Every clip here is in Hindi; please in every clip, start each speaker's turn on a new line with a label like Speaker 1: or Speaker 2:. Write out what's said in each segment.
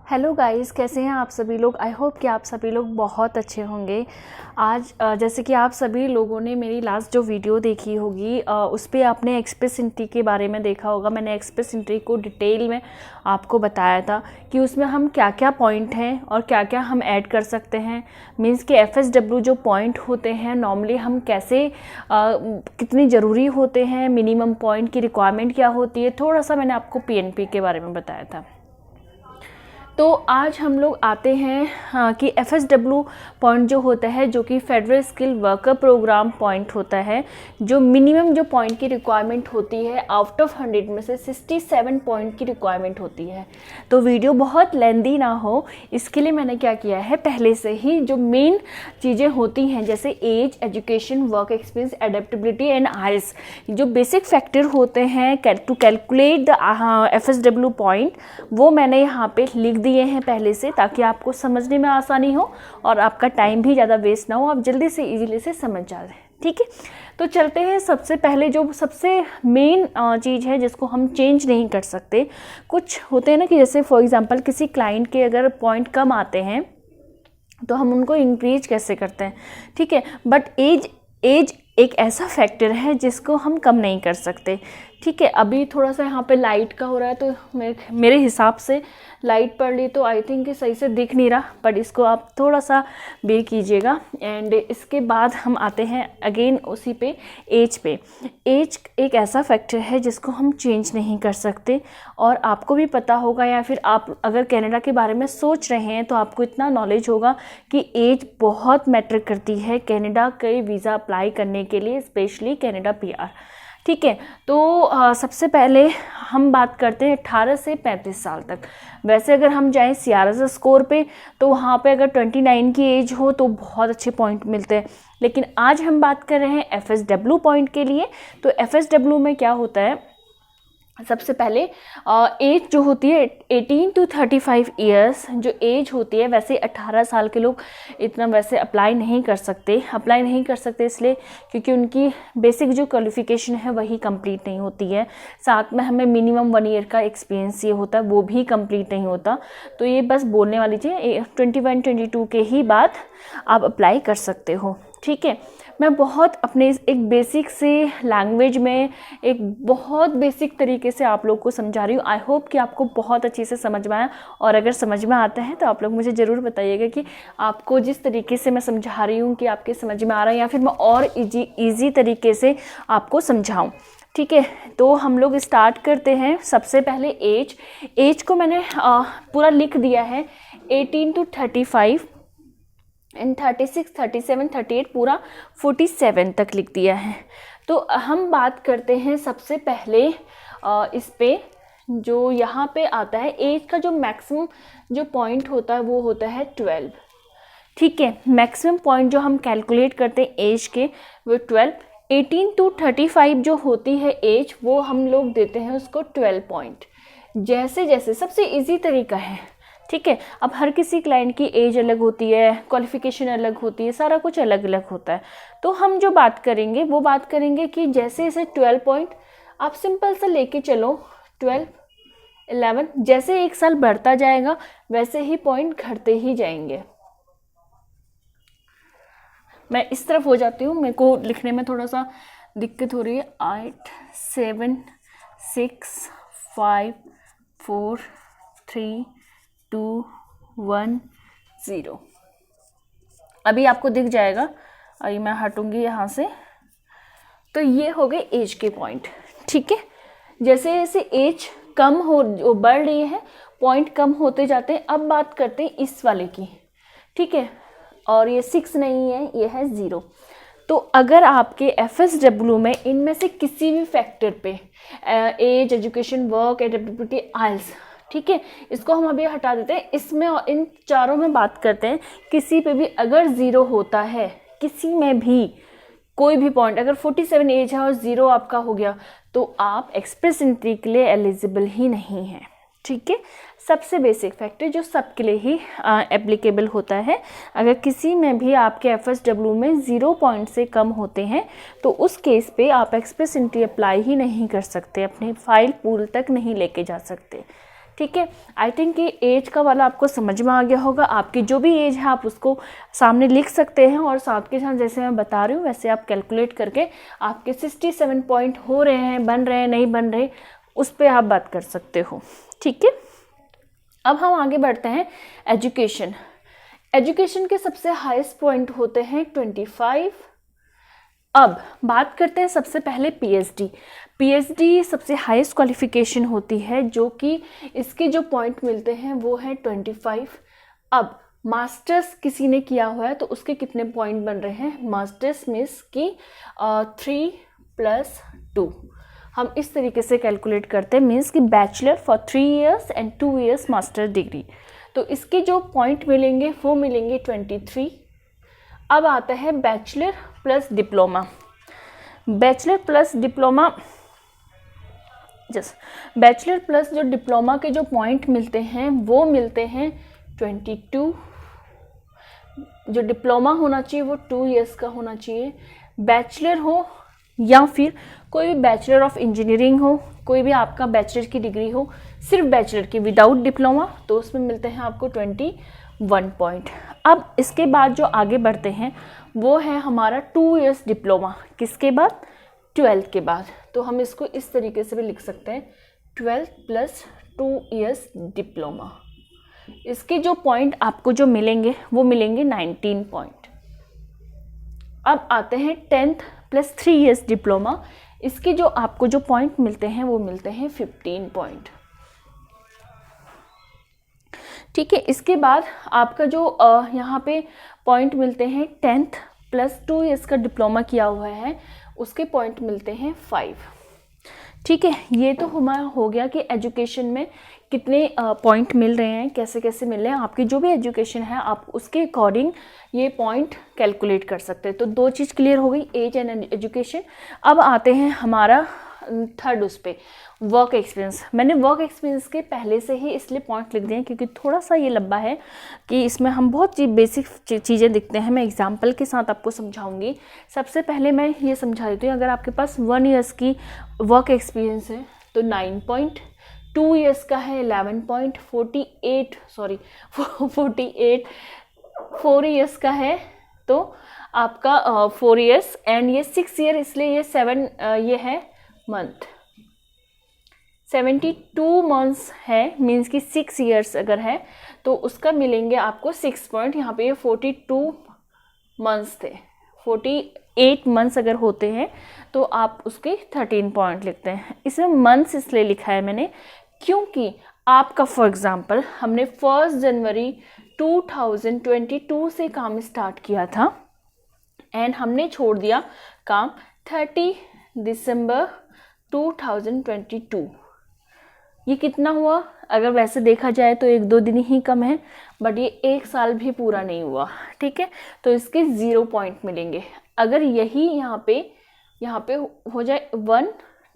Speaker 1: हेलो गाइस, कैसे हैं आप सभी लोग। आई होप कि आप सभी लोग बहुत अच्छे होंगे। आज जैसे कि आप सभी लोगों ने मेरी लास्ट जो वीडियो देखी होगी उस पर आपने एक्सप्रेस एंट्री के बारे में देखा होगा। मैंने एक्सप्रेस एंट्री को डिटेल में आपको बताया था कि उसमें हम क्या क्या पॉइंट हैं और क्या क्या हम ऐड कर सकते हैं। मीन्स कि FSW जो पॉइंट होते हैं नॉर्मली हम कैसे कितनी ज़रूरी होते हैं, मिनिमम पॉइंट की रिक्वायरमेंट क्या होती है, थोड़ा सा मैंने आपको PNP के बारे में बताया था। तो आज हम लोग आते हैं कि FSW पॉइंट जो होता है, जो कि federal skill worker programme point होता है, जो मिनिमम जो पॉइंट की रिक्वायरमेंट होती है आउट ऑफ 100 में से 67 पॉइंट की रिक्वायरमेंट होती है। तो वीडियो बहुत लेंदी ना हो इसके लिए मैंने क्या किया है, पहले से ही जो मेन चीज़ें होती हैं जैसे age, education, work experience, adaptability and IELTS, जो बेसिक फैक्टर होते हैं to calculate the FSW point, वो मैंने यहाँ पे लिख दिए हैं पहले से, ताकि आपको समझने में आसानी हो और आपका टाइम भी ज़्यादा वेस्ट ना हो, आप जल्दी से इजीली से समझ जाए। ठीक है, तो चलते हैं। सबसे पहले जो सबसे मेन चीज़ है जिसको हम चेंज नहीं कर सकते, कुछ होते हैं ना कि जैसे फॉर एग्जांपल किसी क्लाइंट के अगर पॉइंट कम आते हैं तो हम उनको इंक्रीज कैसे करते हैं। ठीक है, बट एज एक ऐसा फैक्टर है जिसको हम कम नहीं कर सकते। ठीक है, अभी थोड़ा सा यहाँ पे लाइट का हो रहा है तो मेरे हिसाब से लाइट पड़ ली तो आई थिंक कि सही से दिख नहीं रहा, बट इसको आप थोड़ा सा बेयर कीजिएगा। एंड इसके बाद हम आते हैं अगेन उसी पे, एज पे। एज एक ऐसा फैक्टर है जिसको हम चेंज नहीं कर सकते, और आपको भी पता होगा, या फिर आप अगर कनाडा के बारे में सोच रहे हैं तो आपको इतना नॉलेज होगा कि एज बहुत मैटर करती है कनाडा के वीज़ा अप्लाई करने के लिए, स्पेशली कनाडा PR। ठीक है, तो सबसे पहले हम बात करते हैं 18 से 35 साल तक। वैसे अगर हम जाएं CRS स्कोर पे तो वहाँ पे अगर 29 की एज हो तो बहुत अच्छे पॉइंट मिलते हैं, लेकिन आज हम बात कर रहे हैं FSW पॉइंट के लिए। तो FSW में क्या होता है, सबसे पहले एज जो होती है 18 to 35 ईयर्स जो एज होती है, वैसे 18 साल के लोग इतना वैसे अप्लाई नहीं कर सकते इसलिए क्योंकि उनकी बेसिक जो क्वालिफिकेशन है वही कंप्लीट नहीं होती है। साथ में हमें मिनिमम 1 ईयर का एक्सपीरियंस ये होता है, वो भी कंप्लीट नहीं होता। तो ये बस बोलने वाली चीज़, 21-22 के ही बाद आप अप्लाई कर सकते हो। ठीक है, मैं बहुत अपने एक बेसिक से लैंग्वेज में एक बहुत बेसिक तरीके से आप लोग को समझा रही हूँ। आई होप कि आपको बहुत अच्छे से समझ में आया, और अगर समझ में आता है तो आप लोग मुझे ज़रूर बताइएगा कि आपको जिस तरीके से मैं समझा रही हूँ कि आपके समझ में आ रहा है, या फिर मैं और ईजी तरीके से आपको समझाऊँ। ठीक है, तो हम लोग स्टार्ट करते हैं। सबसे पहले एज को मैंने पूरा लिख दिया है, 18 to 35 एंड 36, 37, 38 पूरा 47 तक लिख दिया है। तो हम बात करते हैं सबसे पहले इस पे, जो यहाँ पे आता है एज का जो मैक्सिमम जो पॉइंट होता है वो होता है 12। ठीक है, मैक्सिमम पॉइंट जो हम कैलकुलेट करते हैं एज के वो 12। 18 to 35 जो होती है एज, वो हम लोग देते हैं उसको 12 पॉइंट। जैसे जैसे सबसे इजी तरीका है। ठीक है, अब हर किसी क्लाइंट की एज अलग होती है, क्वालिफिकेशन अलग होती है, सारा कुछ अलग अलग होता है। तो हम जो बात करेंगे वो बात करेंगे कि जैसे जैसे 12 पॉइंट आप सिंपल सा लेके चलो, 12, 11, जैसे एक साल बढ़ता जाएगा वैसे ही पॉइंट घटते ही जाएंगे। मैं इस तरफ हो जाती हूँ, मेरे को लिखने में थोड़ा सा दिक्कत हो रही है। 8, 7, 6, 5, 4, 3, 2, 1, 0। अभी आपको दिख जाएगा, अभी मैं हटूंगी यहाँ से। तो ये हो गए एज के पॉइंट। ठीक है, जैसे जैसे एज कम हो बढ़ रही है, पॉइंट कम होते जाते हैं। अब बात करते हैं इस वाले की। ठीक है, और ये 6 नहीं है, ये है 0। तो अगर आपके FSW में इनमें से किसी भी फैक्टर पे एज, एजुकेशन, वर्क, एडेप्टेबिलिटी, आइल्स, ठीक है, इसको हम अभी हटा देते हैं। इसमें इन चारों में बात करते हैं, किसी पे भी अगर 0 होता है, किसी में भी कोई भी पॉइंट अगर 47 एज है और 0 आपका हो गया तो आप एक्सप्रेस एंट्री के लिए एलिजिबल ही नहीं है। ठीक है, सबसे बेसिक फैक्टर जो सबके लिए ही एप्लीकेबल होता है। अगर किसी में भी आपके FSW में 0 पॉइंट से कम होते हैं तो उस केस पे आप एक्सप्रेस एंट्री अप्लाई ही नहीं कर सकते, अपनी फाइल पूल तक नहीं लेके जा सकते। ठीक है। आई थिंक कि एज का वाला आपको समझ में आ गया होगा। आपकी जो भी एज है आप उसको सामने लिख सकते हैं और साथ के साथ जैसे मैं बता रही हूँ वैसे आप कैलकुलेट करके आपके 67 पॉइंट हो रहे हैं, बन रहे हैं, नहीं बन रहे, उस पर आप बात कर सकते हो। ठीक है, अब हम आगे बढ़ते हैं। एजुकेशन, एजुकेशन के सबसे हाईएस्ट पॉइंट होते हैं 25। अब बात करते हैं सबसे पहले पीएचडी। पीएचडी सबसे हाईएस्ट क्वालिफिकेशन होती है, जो कि इसके जो पॉइंट मिलते हैं वो है 25। अब मास्टर्स किसी ने किया हुआ है तो उसके कितने पॉइंट बन रहे हैं? मास्टर्स मीन्स की 3+2 हम इस तरीके से कैलकुलेट करते हैं, मीन्स कि bachelor for 3 years and 2 years master degree. तो इसके जो पॉइंट मिलेंगे वो मिलेंगे 23। अब आता है bachelor plus diploma. Bachelor plus diploma, bachelor plus जो डिप्लोमा के जो पॉइंट मिलते हैं वो मिलते हैं 22। जो डिप्लोमा होना चाहिए वो 2 इयर्स का होना चाहिए। बैचलर हो या फिर कोई भी बैचलर ऑफ इंजीनियरिंग हो, कोई भी आपका बैचलर की डिग्री हो, सिर्फ बैचलर की विदाउट डिप्लोमा, तो उसमें मिलते हैं आपको 21 पॉइंट। अब इसके बाद जो आगे बढ़ते हैं वो है हमारा 2 इयर्स डिप्लोमा। किसके बाद? 12 के बाद। तो हम इसको इस तरीके से भी लिख सकते हैं 12 + 2 इयर्स डिप्लोमा। इसके जो पॉइंट आपको जो मिलेंगे वो मिलेंगे 19 पॉइंट। अब आते हैं 10th + 3 इयर्स डिप्लोमा। इसके जो आपको जो पॉइंट मिलते हैं वो मिलते हैं 15 पॉइंट। ठीक है, इसके बाद आपका जो यहाँ पे पॉइंट मिलते हैं 10th + 2 इयर्स का डिप्लोमा किया हुआ है उसके पॉइंट मिलते हैं 5। ठीक है, ये तो हमारा हो गया कि एजुकेशन में कितने पॉइंट मिल रहे हैं, कैसे कैसे मिल रहे हैं। आपकी जो भी एजुकेशन है आप उसके अकॉर्डिंग ये पॉइंट कैलकुलेट कर सकते हैं। तो 2 चीज़ क्लियर हो गई, एज एंड एजुकेशन। अब आते हैं हमारा थर्ड उस पर, वर्क एक्सपीरियंस। मैंने वर्क एक्सपीरियंस के पहले से ही इसलिए पॉइंट लिख दिए क्योंकि थोड़ा सा ये लंबा है कि इसमें हम बहुत बेसिक चीज़ें दिखते हैं। मैं एग्जांपल के साथ आपको समझाऊंगी। सबसे पहले मैं ये समझा देती हूँ, अगर आपके पास 1 इयर्स की वर्क एक्सपीरियंस है तो 9 पॉइंट, 2 इयर्स का है 11 पॉइंट, 48 4 इयर्स का है तो आपका 4 इयर्स, एंड ये 6 ईयर इसलिए ये 7 ये है मंथ, 72 मंथ्स है, मीन्स कि 6 इयर्स अगर है तो उसका मिलेंगे आपको 6 पॉइंट। यहाँ पे ये 42 मंथ्स थे, 48 मंथ्स अगर होते हैं तो आप उसके 13 पॉइंट लिखते हैं। इसमें मंथ्स इसलिए लिखा है मैंने क्योंकि आपका फॉर एग्जांपल हमने 1 जनवरी 2022 से काम स्टार्ट किया था एंड हमने छोड़ दिया काम 30 दिसंबर 2022। ये कितना हुआ? अगर वैसे देखा जाए तो 1-2 दिन ही कम है, बट ये 1 साल भी पूरा नहीं हुआ। ठीक है, तो इसके 0 पॉइंट मिलेंगे। अगर यही यहाँ पे हो जाए 1,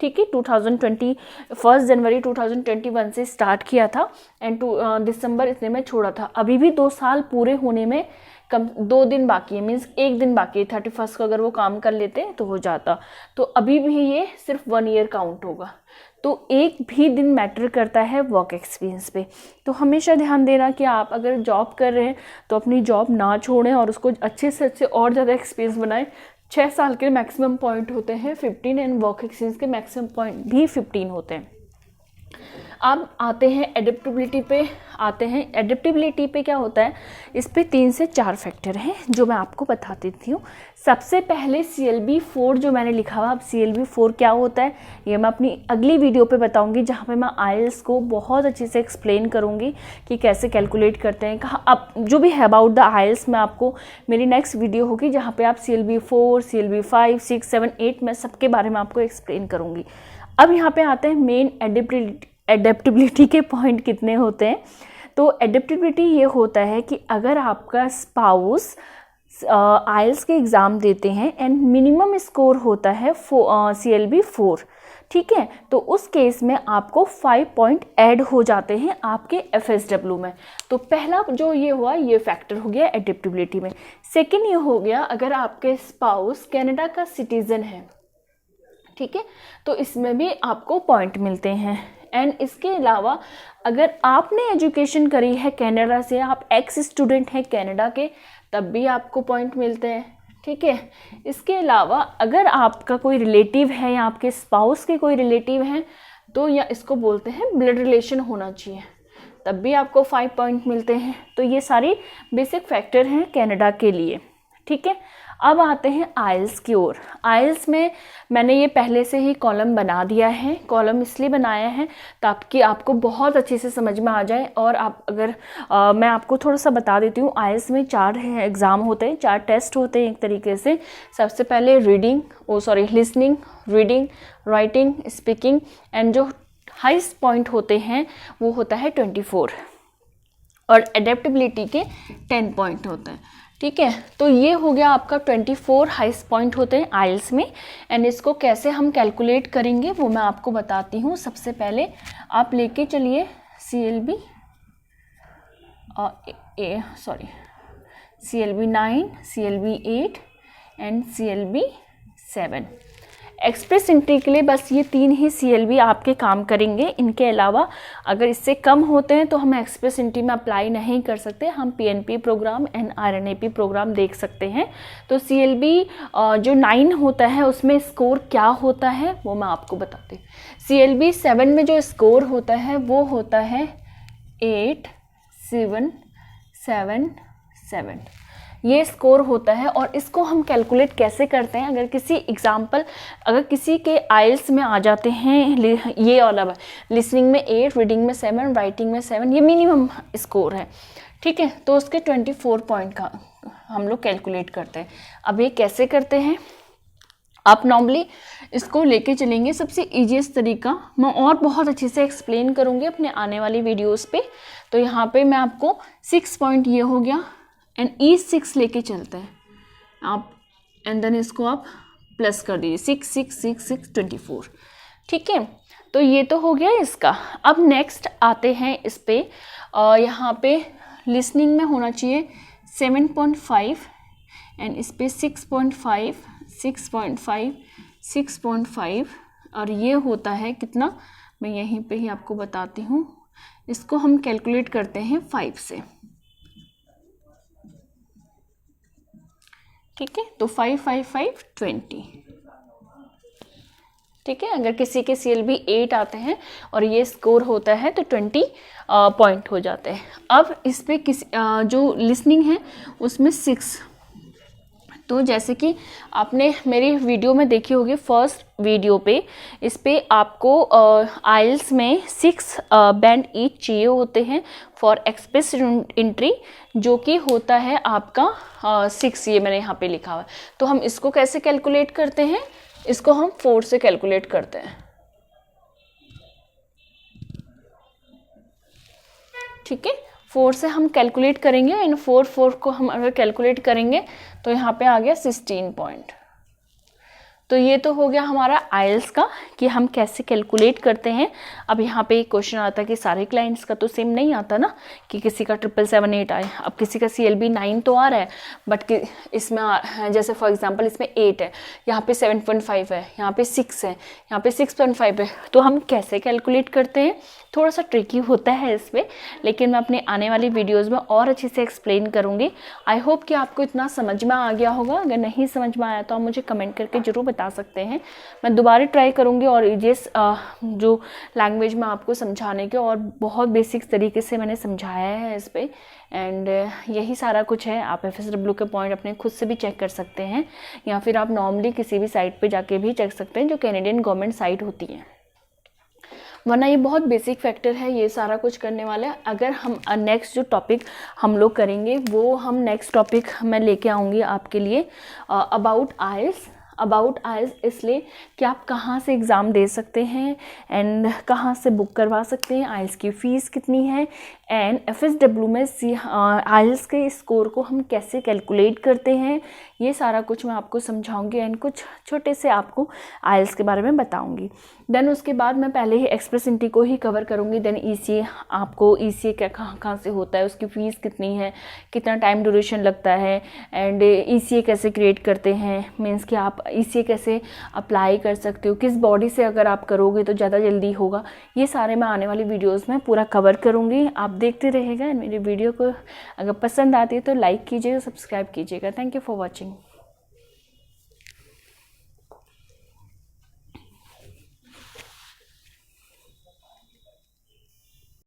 Speaker 1: ठीक है, 2020 1 जनवरी 2021 से स्टार्ट किया था एंड दिसंबर इतने में छोड़ा था, अभी भी 2 साल पूरे होने में कम 2 दिन बाकी है, मीन्स 1 दिन बाकी है। 31 को अगर वो काम कर लेते तो हो जाता, तो अभी भी ये सिर्फ 1 ईयर काउंट होगा। तो एक भी दिन मैटर करता है वर्क एक्सपीरियंस पे। तो हमेशा ध्यान देना कि आप अगर जॉब कर रहे हैं तो अपनी जॉब ना छोड़ें और उसको अच्छे से अच्छे और ज़्यादा एक्सपीरियंस बनाएं। 6 साल के मैक्सिमम पॉइंट होते हैं 15 एंड वर्क एक्सपीरियंस के मैक्सिमम पॉइंट भी 15 होते हैं। अब आते हैं एडेप्टेबिलिटी पे। एडेप्टेबिलिटी पे क्या होता है, इस पे 3 से 4 फैक्टर हैं जो मैं आपको बता देती हूँ। सबसे पहले CLB-4 जो मैंने लिखा हुआ, अब CLB-4 क्या होता है ये मैं अपनी अगली वीडियो पे बताऊँगी, जहाँ पे मैं IELTS को बहुत अच्छे से एक्सप्लेन करूँगी कि कैसे कैलकुलेट करते हैं। कहाँ अब जो भी है अबाउट द IELTS मैं आपको मेरी नेक्स्ट वीडियो होगी जहाँ पर आप CLB-4, CLB-5, 6, 7, 8 मैं सबके बारे में आपको एक्सप्लेन करूँगी। अब यहाँ पे आते हैं मेन एडेप्टेबिलिटी के पॉइंट कितने होते हैं। तो एडेप्टेबिलिटी ये होता है कि अगर आपका स्पाउस IELTS के एग्ज़ाम देते हैं एंड मिनिमम स्कोर होता है CLB-4, ठीक है, तो उस केस में आपको 5 पॉइंट ऐड हो जाते हैं आपके FSW में। तो पहला जो ये हुआ ये फैक्टर हो गया एडेप्टेबिलिटी में। सेकेंड ये हो गया अगर आपके स्पाउस कनाडा का सिटीज़न है, ठीक है, तो इसमें भी आपको पॉइंट मिलते हैं। एंड इसके अलावा अगर आपने एजुकेशन करी है कनाडा से, आप एक्स स्टूडेंट हैं कनाडा के, तब भी आपको पॉइंट मिलते हैं, ठीक है। इसके अलावा अगर आपका कोई रिलेटिव है या आपके स्पाउस के कोई रिलेटिव हैं, तो या इसको बोलते हैं ब्लड रिलेशन होना चाहिए, तब भी आपको 5 पॉइंट मिलते हैं। तो ये सारी बेसिक फैक्टर हैं कनाडा के लिए, ठीक है। अब आते हैं आइल्स की ओर। आइल्स में मैंने ये पहले से ही कॉलम बना दिया है। कॉलम इसलिए बनाया है ताकि आपको बहुत अच्छे से समझ में आ जाए। और आप अगर मैं आपको थोड़ा सा बता देती हूँ, आइल्स में 4 एग्ज़ाम होते हैं, 4 टेस्ट होते हैं एक तरीके से। सबसे पहले listening, reading, writing, speaking, and जो हाईएस्ट पॉइंट होते हैं वो होता है 24, और एडेप्टेबिलिटी के 10 पॉइंट होते हैं, ठीक है। तो ये हो गया आपका 24 हाईएस्ट पॉइंट होते हैं आइल्स में। एंड इसको कैसे हम कैलकुलेट करेंगे वो मैं आपको बताती हूँ। सबसे पहले आप लेके चलिए CLB 9, CLB 8 and CLB 7। Express entry के लिए बस ये 3 ही CLB आपके काम करेंगे। इनके अलावा अगर इससे कम होते हैं तो हम एक्सप्रेस एंट्री में अप्लाई नहीं कर सकते। हम PNP program and RNAP program देख सकते हैं। तो CLB जो 9 होता है उसमें स्कोर क्या होता है वो मैं आपको बताती हूँ। CLB 7 में जो स्कोर होता है वो होता है 8 7 7 7, ये स्कोर होता है। और इसको हम कैलकुलेट कैसे करते हैं, अगर किसी के आइल्स में आ जाते हैं ये वाला, लिसनिंग में 8, रीडिंग में 7, राइटिंग में 7, ये मिनिमम स्कोर है, ठीक है। तो उसके 24 पॉइंट का हम लोग कैलकुलेट करते हैं। अब ये कैसे करते हैं, आप नॉर्मली इसको लेके चलेंगे। सबसे ईजीएस्ट तरीका मैं और बहुत अच्छे से एक्सप्लेन करूँगी अपने आने वाली वीडियोज़ पे। तो यहाँ पे मैं आपको 6 पॉइंट ये हो गया एंड E6 लेके चलते हैं आप, एंड देन इसको आप प्लस कर दीजिए 6 6 6 6 24, ठीक है। तो ये तो हो गया इसका। अब नेक्स्ट आते हैं इस पे, यहाँ पे लिसनिंग में होना चाहिए 7.5 एंड इस पे 6.5 6.5 6.5, और ये होता है कितना, मैं यहीं पे ही आपको बताती हूँ। इसको हम कैलकुलेट करते हैं 5 से, ठीक है। तो 5 5 5 20, ठीक है। अगर किसी के CLB 8 आते हैं और ये स्कोर होता है तो 20 पॉइंट हो जाते हैं। अब इस पे जो लिसनिंग है उसमें 6, तो जैसे कि आपने मेरी वीडियो में देखी होगी फर्स्ट वीडियो पे, इस पे आपको आइल्स में 6 बैंड ईच चाहिए होते हैं फॉर एक्सप्रेस एंट्री, जो कि होता है आपका 6, ये मैंने यहाँ पे लिखा हुआ है। तो हम इसको कैसे कैलकुलेट करते हैं, इसको हम 4 से कैलकुलेट करते हैं, ठीक है। 4 से हम कैलकुलेट करेंगे एंड 4 को हम अगर कैलकुलेट करेंगे तो यहाँ पे आ गया 16 पॉइंट। तो ये तो हो गया हमारा आइल्स का कि हम कैसे कैलकुलेट करते हैं। अब यहाँ पे एक क्वेश्चन आता है कि सारे क्लाइंट्स का तो सेम नहीं आता ना, कि किसी का 777 आए, अब किसी का CLB 9 तो आ रहा है, बट इसमें जैसे फॉर एग्जांपल इसमें 8 है, यहाँ पे 7.5 है, यहाँ पे 6 है, यहाँ पे 6.5 है। तो हम कैसे कैलकुलेट करते हैं, थोड़ा सा ट्रिकी होता है इसमें, लेकिन मैं अपने आने वाली वीडियोज़ में और अच्छे से एक्सप्लेन करूँगी। आई होप कि आपको इतना समझ में आ गया होगा। अगर नहीं समझ में आया तो आप मुझे कमेंट करके ज़रूर बता सकते हैं, मैं दोबारा ट्राई करूँगी और जो लैंग्वेज में आपको समझाने के, और बहुत बेसिक तरीके से मैंने समझाया है इस पर। एंड यही सारा कुछ है। आप FSW के पॉइंट अपने खुद से भी चेक कर सकते हैं, या फिर आप नॉर्मली किसी भी साइट पे जाके भी चेक सकते हैं जो कैनेडियन गवर्नमेंट साइट होती है, वरना ये बहुत बेसिक फैक्टर है ये सारा कुछ करने वाला है। अगर हम नेक्स्ट जो टॉपिक हम लोग करेंगे वो हम नेक्स्ट टॉपिक मैं लेके आऊँगी आपके लिए अबाउट आइल्स, इसलिए कि आप कहाँ से एग्ज़ाम दे सकते हैं एंड कहाँ से बुक करवा सकते हैं, आइल्स की फ़ीस कितनी है, एंड FSW में आइल्स के स्कोर को हम कैसे कैलकुलेट करते हैं, ये सारा कुछ मैं आपको समझाऊंगी एंड कुछ छोटे से आपको आइल्स के बारे में बताऊंगी। देन उसके बाद मैं पहले ही एक्सप्रेस एंट्री को ही कवर करूंगी। देन ईसीए, आपको ईसीए क्या कहाँ से होता है, उसकी फ़ीस कितनी है, कितना टाइम ड्यूरेशन लगता है, एंड ईसीए कैसे क्रिएट करते हैं, मीन्स कि आप ईसीए कैसे अप्लाई कर सकते हो, किस बॉडी से अगर आप करोगे तो ज़्यादा जल्दी होगा। ये सारे मैं आने वाली वीडियोस में पूरा कवर करूँगी, आप देखते रहेगा। मेरी वीडियो को अगर पसंद आती है तो लाइक कीजिएगा, सब्सक्राइब कीजिएगा। Thank you for watching.